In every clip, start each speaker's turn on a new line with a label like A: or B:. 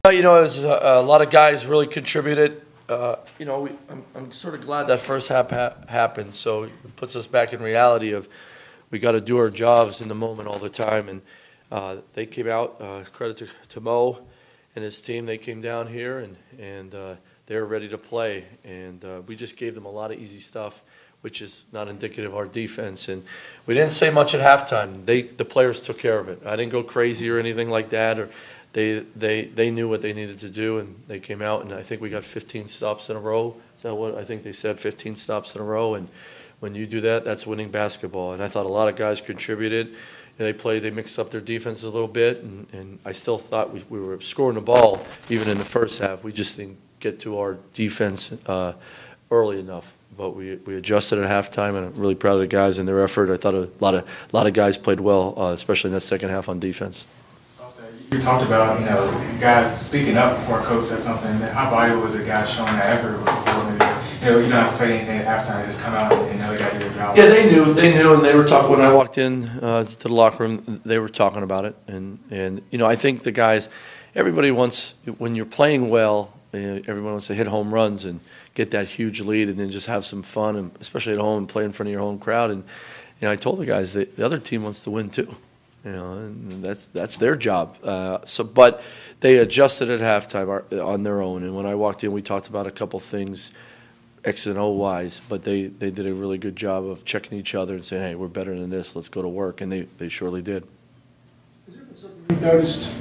A: There's a lot of guys really contributed. I'm sort of glad that first half happened, so it puts us back in reality of we got to do our jobs in the moment all the time. And they came out, credit to Mo and his team, they came down here and they were ready to play. And we just gave them a lot of easy stuff, which is not indicative of our defense. And we didn't say much at halftime. The players took care of it. I didn't go crazy or anything like that. Or they knew what they needed to do, and they came out, and I think we got 15 stops in a row. Is that what I think they said? 15 stops in a row. And when you do that, that's winning basketball. And I thought a lot of guys contributed. They mixed up their defense a little bit, and I still thought we were scoring the ball even in the first half. We just didn't get to our defense early enough. But we adjusted at halftime, and I'm really proud of the guys and their effort. I thought a lot of guys played well, especially in that second half on defense.
B: You talked about, guys speaking up before a coach said something. How valuable is a guy showing that effort before maybe, you don't have to say anything at halftime, just come out and know they got to do their job?
A: Yeah, they knew, and they were talking when I walked in to the locker room. They were talking about it, and I think the guys, everybody wants, when you're playing well, everyone wants to hit home runs and get that huge lead, and then just have some fun, and especially at home and play in front of your home crowd. And I told the guys that the other team wants to win too. And that's their job. But they adjusted at halftime on their own. And when I walked in, we talked about a couple things, X and O wise. But they did a really good job of checking each other and saying, "Hey, we're better than this. Let's go to work." And they surely did.
C: Has there been something you've noticed,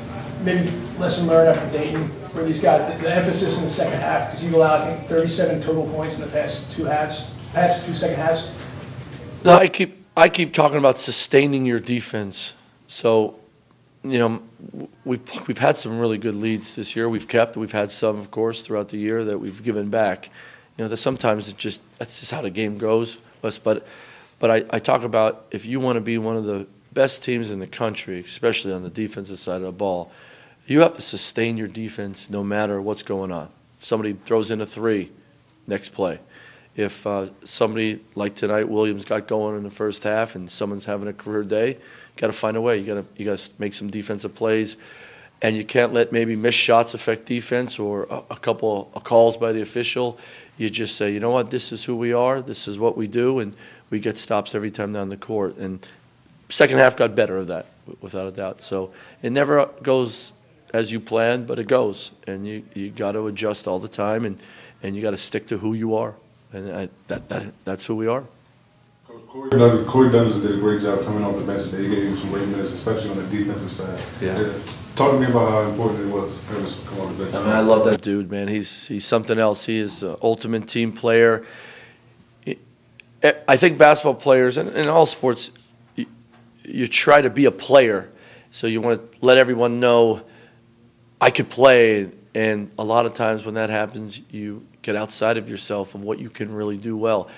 C: maybe lesson learned after Dayton, where these guys, the emphasis in the second half, because you've allowed, I think, 37 total points in the past two second halves?
A: No, I keep talking about sustaining your defense. So, we've had some really good leads this year. We've had some, of course, throughout the year that we've given back. That sometimes that's just how the game goes. But I talk about, if you want to be one of the best teams in the country, especially on the defensive side of the ball, you have to sustain your defense no matter what's going on. If somebody throws in a three, next play. If somebody like tonight, Williams got going in the first half, and someone's having a career day, got to find a way. You got to make some defensive plays, and you can't let maybe missed shots affect defense or a couple of calls by the official. You just say, you know what, this is who we are, this is what we do, and we get stops every time down the court. And second half got better of that, without a doubt. So it never goes as you planned, but it goes, and you got to adjust all the time, and you got to stick to who you are, and that's who we are.
D: Corey Douglas did a great job coming off the bench. They gave him some great minutes, especially on the defensive side.
A: Yeah.
D: Talk to me about how important it was for him to come off the bench.
A: I love that dude, man. He's something else. He is an ultimate team player. I think basketball players, and in all sports, you try to be a player. So you want to let everyone know, I could play. And a lot of times when that happens, you get outside of yourself of what you can really do well.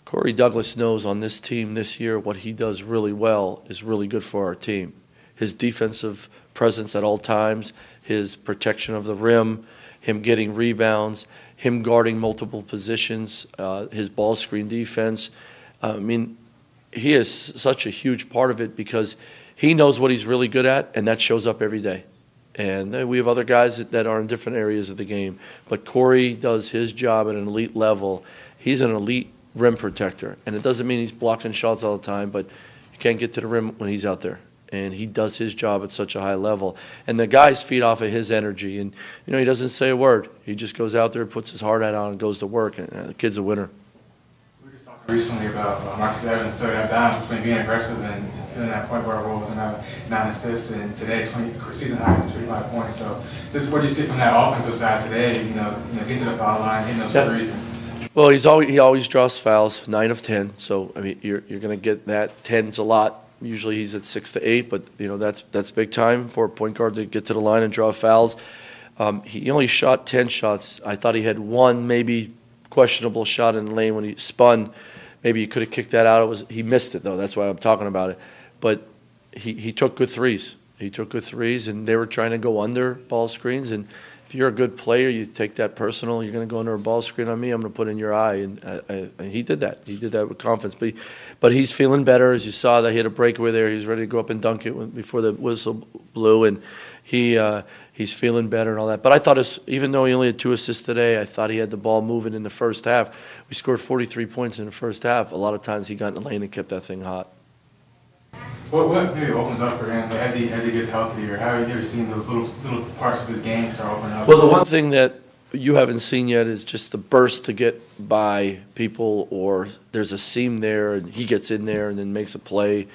A: Corey Douglas knows on this team this year what he does really well is really good for our team. His defensive presence at all times, his protection of the rim, him getting rebounds, him guarding multiple positions, his ball screen defense. He is such a huge part of it because he knows what he's really good at, and that shows up every day. And then we have other guys that are in different areas of the game. But Corey does his job at an elite level. He's an elite rim protector. And it doesn't mean he's blocking shots all the time, but you can't get to the rim when he's out there. And he does his job at such a high level. And the guys feed off of his energy. And, he doesn't say a word. He just goes out there, puts his heart out on, and goes to work. And the kid's a winner.
B: We were just talking recently about Marcus Evans slowed that down between being aggressive and filling that point guard role with 9 assists, and today season high 25 points. So, just what do you see from that offensive side today? Get to the foul line, hitting those threes.
A: Well, he always draws fouls, 9 of 10. So you're going to get that. 10's a lot. Usually he's at 6 to 8, but that's big time for a point guard to get to the line and draw fouls. He only shot 10 shots. I thought he had one maybe questionable shot in the lane when he spun. Maybe he could have kicked that out. He missed it though. That's why I'm talking about it. But he took good threes. He took good threes, and they were trying to go under ball screens. And if if you're a good player, you take that personal. You're going to go under a ball screen on me, I'm going to put in your eye. And he did that. He did that with confidence. But he's feeling better. As you saw, that he had a breakaway there. He was ready to go up and dunk it before the whistle blew. And he's feeling better and all that. But I thought, even though he only had 2 assists today, I thought he had the ball moving in the first half. We scored 43 points in the first half. A lot of times he got in the lane and kept that thing hot.
B: What maybe opens up for him as he gets healthier? How have you ever seen those little parts of his game start opening up?
A: Well, the one thing that you haven't seen yet is just the burst to get by people, or there's a seam there and he gets in there and then makes a play.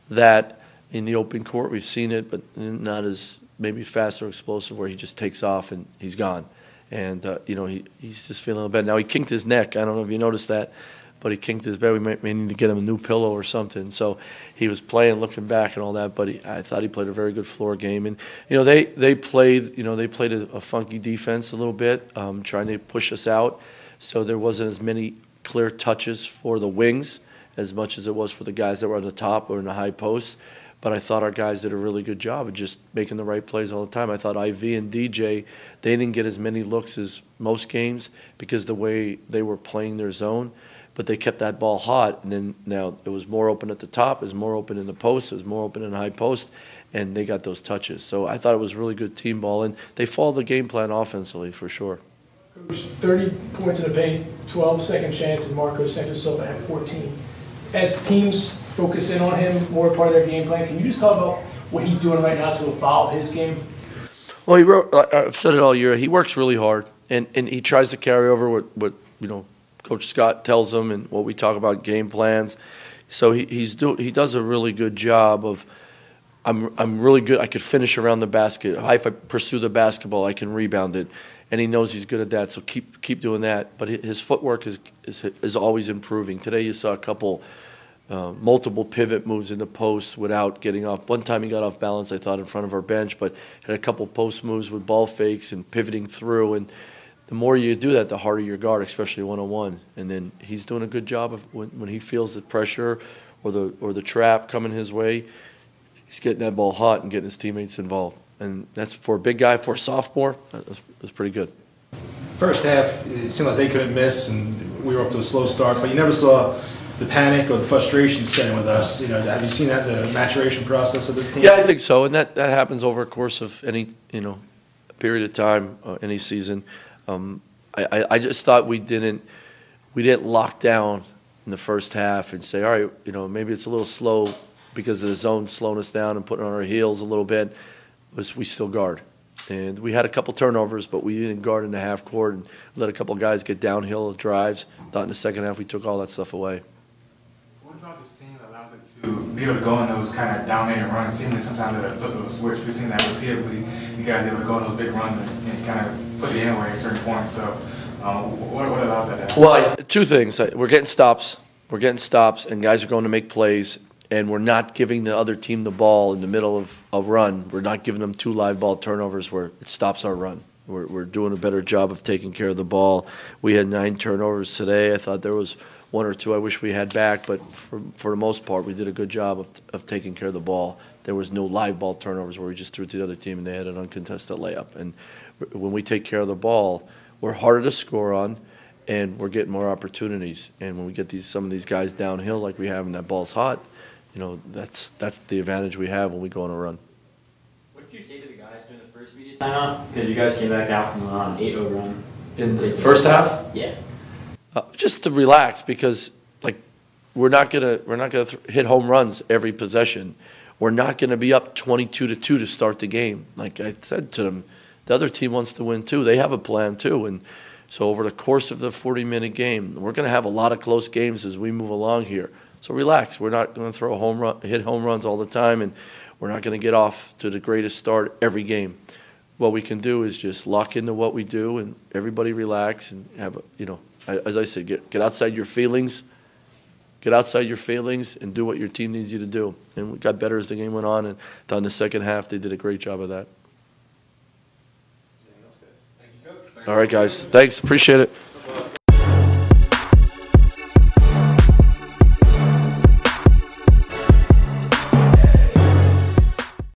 A: That in the open court we've seen it, but not as maybe fast or explosive, where he just takes off and he's gone. And you know, he's just feeling a little bad. Now he kinked his neck. I don't know if you noticed that, but he kinked his bed. We may need to get him a new pillow or something. So he was playing, looking back and all that, but I thought he played a very good floor game. And you know, they played a funky defense a little bit, trying to push us out. So there wasn't as many clear touches for the wings as much as it was for the guys that were on the top or in the high post. But I thought our guys did a really good job of just making the right plays all the time. I thought IV and DJ, they didn't get as many looks as most games because the way they were playing their zone. But they kept that ball hot, and then now it was more open at the top, it was more open in the post, it was more open in the high post, and they got those touches. So I thought it was really good team ball, and they followed the game plan offensively for sure.
C: Coach, 30 points in the paint, 12 second chance, and Marco Santos-Silva had 14. As teams focus in on him, more part of their game plan, can you just talk about what he's doing right now to evolve his game?
A: Well, I've said it all year, he works really hard, and he tries to carry over what you know, Coach Scott tells him and what we talk about game plans. So he does a really good job of, I'm really good, I could finish around the basket. If I pursue the basketball, I can rebound it. And he knows he's good at that, so keep doing that. But his footwork is always improving. Today you saw a couple multiple pivot moves in the post without getting off. One time he got off balance, I thought, in front of our bench, but had a couple post moves with ball fakes and pivoting through. And the more you do that, the harder your guard, especially one-on-one. And then he's doing a good job of when he feels the pressure or the trap coming his way, he's getting that ball hot and getting his teammates involved. And that's, for a big guy, for a sophomore, that's pretty good.
E: First half, it seemed like they couldn't miss, and we were off to a slow start. But you never saw the panic or the frustration setting with us. You know, have you seen that in the maturation process of this team?
A: Yeah, I think so, and that happens over a course of any period of time, any season. I just thought we didn't lock down in the first half and say, all right, maybe it's a little slow because of the zone slowing us down and putting on our heels a little bit. We still guard. And we had a couple turnovers, but we didn't guard in the half court and let a couple guys get downhill drives. Thought in the second half we took all that stuff away.
B: What about this team that allows it to be able to go in those kind of dominating runs? Seemingly sometimes at a flip of a switch, we've seen that repeatedly. You guys able to go in those big runs and kind of put it in away at certain points. So what allows that to happen?
A: Well, two things. We're getting stops. We're getting stops, and guys are going to make plays. And we're not giving the other team the ball in the middle of run. We're not giving them 2 live ball turnovers where it stops our run. We're doing a better job of taking care of the ball. We had 9 turnovers today. I thought there was 1 or 2 I wish we had back, but for the most part, we did a good job of taking care of the ball. There was no live ball turnovers where we just threw it to the other team and they had an uncontested layup. And when we take care of the ball, we're harder to score on, and we're getting more opportunities. And when we get some of these guys downhill like we have and that ball's hot, that's the advantage we have when we go on a run.
F: What did you say to the guys during the first media timeout? Because you guys came back out from an 8-0 run.
A: In the first half?
F: Yeah.
A: Just to relax, because we're not gonna hit home runs every possession. We're not gonna be up 22-2 to start the game. Like I said to them, the other team wants to win too. They have a plan too, and so over the course of the 40-minute game, we're gonna have a lot of close games as we move along here. So relax. We're not going to hit home runs all the time, and we're not going to get off to the greatest start every game. What we can do is just lock into what we do, and everybody relax and have as I said, get outside your feelings. Get outside your feelings and do what your team needs you to do. And we got better as the game went on, and thought in the second half they did a great job of that. All right, guys. Thanks. Appreciate it.